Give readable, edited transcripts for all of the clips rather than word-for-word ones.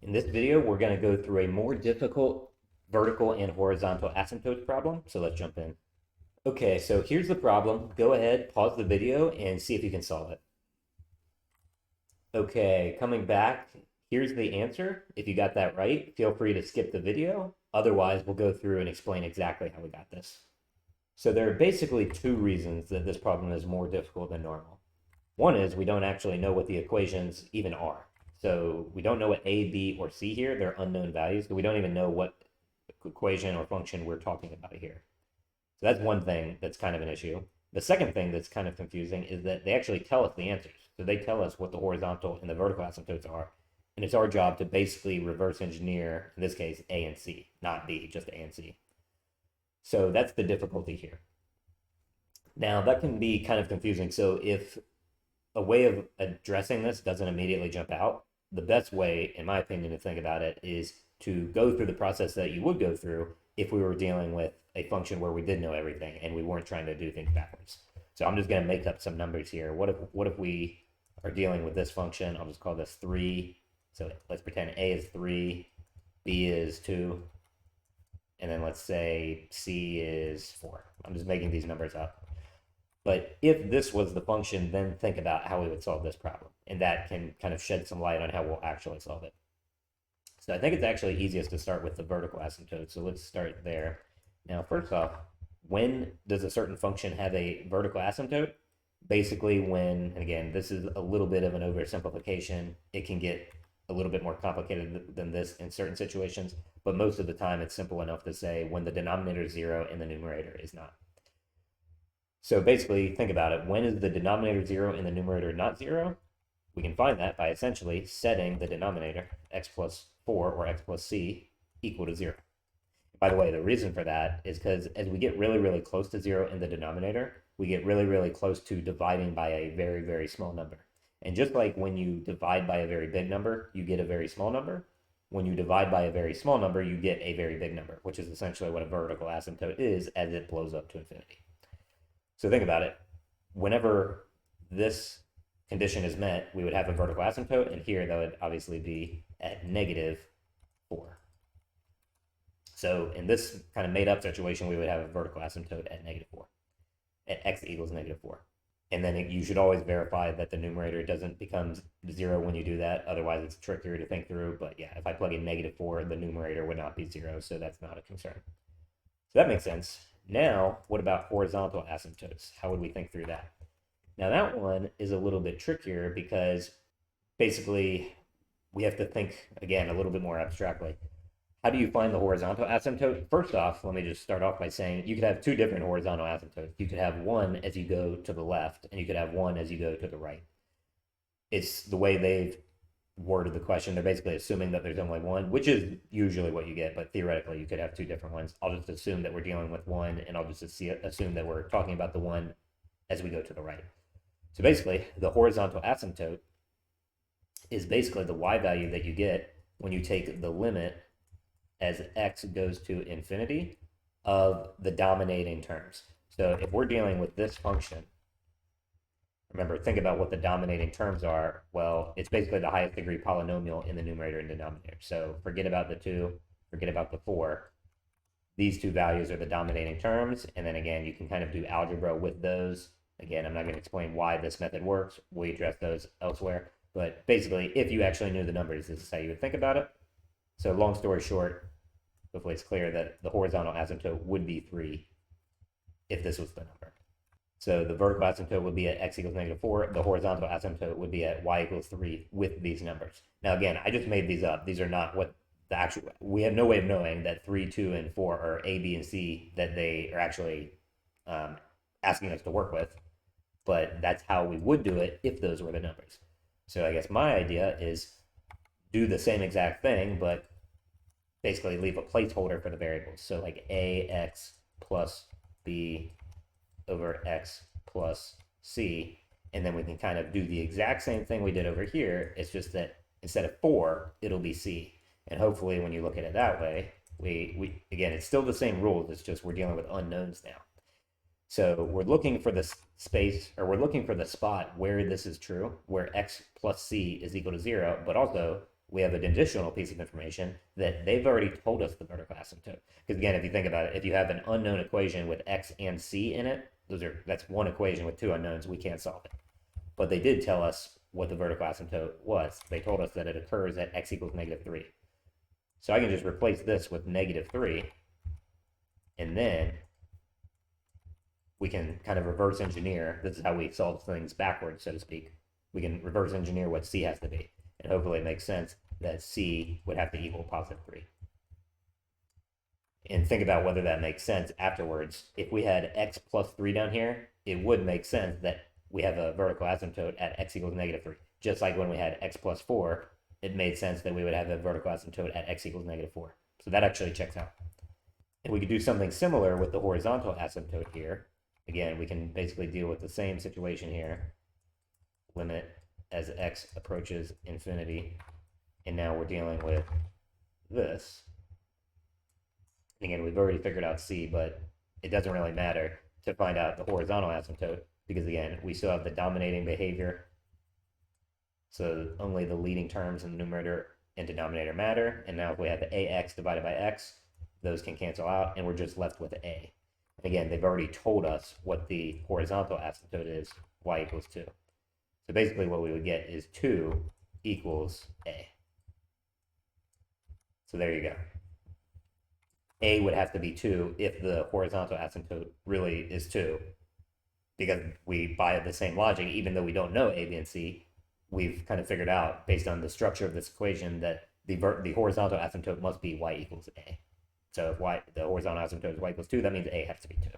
In this video, we're going to go through a more difficult vertical and horizontal asymptotes problem. So let's jump in. Okay, so here's the problem. Go ahead, pause the video, and see if you can solve it. Okay, coming back, here's the answer. If you got that right, feel free to skip the video. Otherwise, we'll go through and explain exactly how we got this. So there are basically two reasons that this problem is more difficult than normal. One is we don't actually know what the equations even are. So we don't know what A, B, or C here. They're unknown values. So we don't even know what equation or function we're talking about here. So that's one thing that's kind of an issue. The second thing that's kind of confusing is that they actually tell us the answers. So they tell us what the horizontal and the vertical asymptotes are. And it's our job to basically reverse engineer, in this case, A and C, not B, just A and C. So that's the difficulty here. Now, that can be kind of confusing. So if a way of addressing this doesn't immediately jump out, the best way, in my opinion, to think about it is to go through the process that you would go through if we were dealing with a function where we did know everything and we weren't trying to do things backwards. So I'm just going to make up some numbers here. What if we are dealing with this function? I'll just call this 3. So let's pretend A is 3, B is 2, and then let's say C is 4. I'm just making these numbers up. But if this was the function, then think about how we would solve this problem. And that can kind of shed some light on how we'll actually solve it. So I think it's actually easiest to start with the vertical asymptote. So let's start there. Now, first off, when does a certain function have a vertical asymptote? Basically when, and again, this is a little bit of an oversimplification. It can get a little bit more complicated than this in certain situations, but most of the time it's simple enough to say when the denominator is 0 and the numerator is not. So basically, think about it. When is the denominator 0 and the numerator not 0? We can find that by essentially setting the denominator, x plus 4 or x plus c, equal to 0. By the way, the reason for that is because as we get really, really close to 0 in the denominator, we get really, really close to dividing by a very, very small number. And just like when you divide by a very big number, you get a very small number. When you divide by a very small number, you get a very big number, which is essentially what a vertical asymptote is as it blows up to infinity. So think about it. Whenever this condition is met, we would have a vertical asymptote, and here that would obviously be at negative 4. So in this kind of made up situation, we would have a vertical asymptote at negative 4, at x equals negative 4. And then you should always verify that the numerator doesn't become 0 when you do that. Otherwise, it's trickier to think through. But yeah, if I plug in negative 4, the numerator would not be 0, so that's not a concern. So that makes sense. Now, what about horizontal asymptotes? How would we think through that? Now, that one is a little bit trickier because basically we have to think, again, a little bit more abstractly. How do you find the horizontal asymptote? First off, let me just start off by saying you could have two different horizontal asymptotes. You could have one as you go to the left, and you could have one as you go to the right. It's the way they've worded the question. They're basically assuming that there's only one, which is usually what you get, but theoretically you could have two different ones. I'll just assume that we're dealing with one, and I'll just assume that we're talking about the one as we go to the right. So basically, the horizontal asymptote is basically the y value that you get when you take the limit as x goes to infinity of the dominating terms. So if we're dealing with this function, remember, think about what the dominating terms are. Well, it's basically the highest degree polynomial in the numerator and denominator. So forget about the 2, forget about the 4. These two values are the dominating terms. And then again, you can kind of do algebra with those. Again, I'm not going to explain why this method works. We address those elsewhere. But basically, if you actually knew the numbers, this is how you would think about it. So long story short, hopefully it's clear that the horizontal asymptote would be 3 if this was the number. So the vertical asymptote would be at x equals negative 4. The horizontal asymptote would be at y equals 3 with these numbers. Now, again, I just made these up. These are not what the actual, we have no way of knowing that 3, 2, and 4 are A, B, and C that they are actually asking us to work with. But that's how we would do it if those were the numbers. So I guess my idea is do the same exact thing, but basically leave a placeholder for the variables. So like ax plus b over x plus c, and then we can kind of do the exact same thing we did over here. It's just that instead of 4, it'll be c. And hopefully when you look at it that way, we again, it's still the same rules. It's just we're dealing with unknowns now. So we're looking for the space, or we're looking for the spot where this is true, where x plus c is equal to 0, but also we have an additional piece of information that they've already told us the vertical asymptote. Because again, if you think about it, if you have an unknown equation with x and c in it, that's one equation with two unknowns, we can't solve it. But they did tell us what the vertical asymptote was. They told us that it occurs at x equals -3. So I can just replace this with -3, and then we can kind of reverse engineer. This is how we solve things backwards, so to speak. We can reverse engineer what c has to be. And hopefully it makes sense that c would have to equal +3. And think about whether that makes sense afterwards. If we had x plus 3 down here, it would make sense that we have a vertical asymptote at x equals -3. Just like when we had x plus 4, it made sense that we would have a vertical asymptote at x equals -4. So that actually checks out. And we could do something similar with the horizontal asymptote here. Again, we can basically deal with the same situation here. Limit as x approaches infinity. And now we're dealing with this. And again, we've already figured out c, but it doesn't really matter to find out the horizontal asymptote because, again, we still have the dominating behavior. So only the leading terms in the numerator and denominator matter. And now if we have the ax divided by x, those can cancel out, and we're just left with a. And again, they've already told us what the horizontal asymptote is, y equals 2. So basically what we would get is 2 equals a. So there you go. A would have to be 2 if the horizontal asymptote really is 2. Because we, by the same logic, even though we don't know a, b, and c, we've kind of figured out, based on the structure of this equation, that the horizontal asymptote must be y equals a. So if the horizontal asymptote is y equals 2, that means a has to be 2.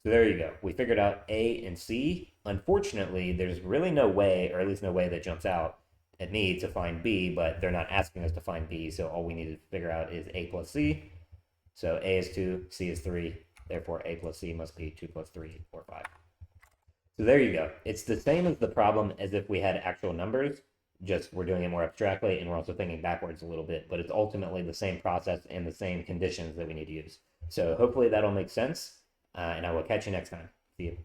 So there you go. We figured out a and c. Unfortunately, there's really no way, or at least no way that jumps out at me to find b, but they're not asking us to find b, so all we need to figure out is a plus c. So a is 2, c is 3, therefore a plus c must be 2 plus 3, or 5. So there you go. It's the same as the problem as if we had actual numbers, just we're doing it more abstractly, and we're also thinking backwards a little bit, but it's ultimately the same process and the same conditions that we need to use. So hopefully that'll make sense, and I will catch you next time. See you.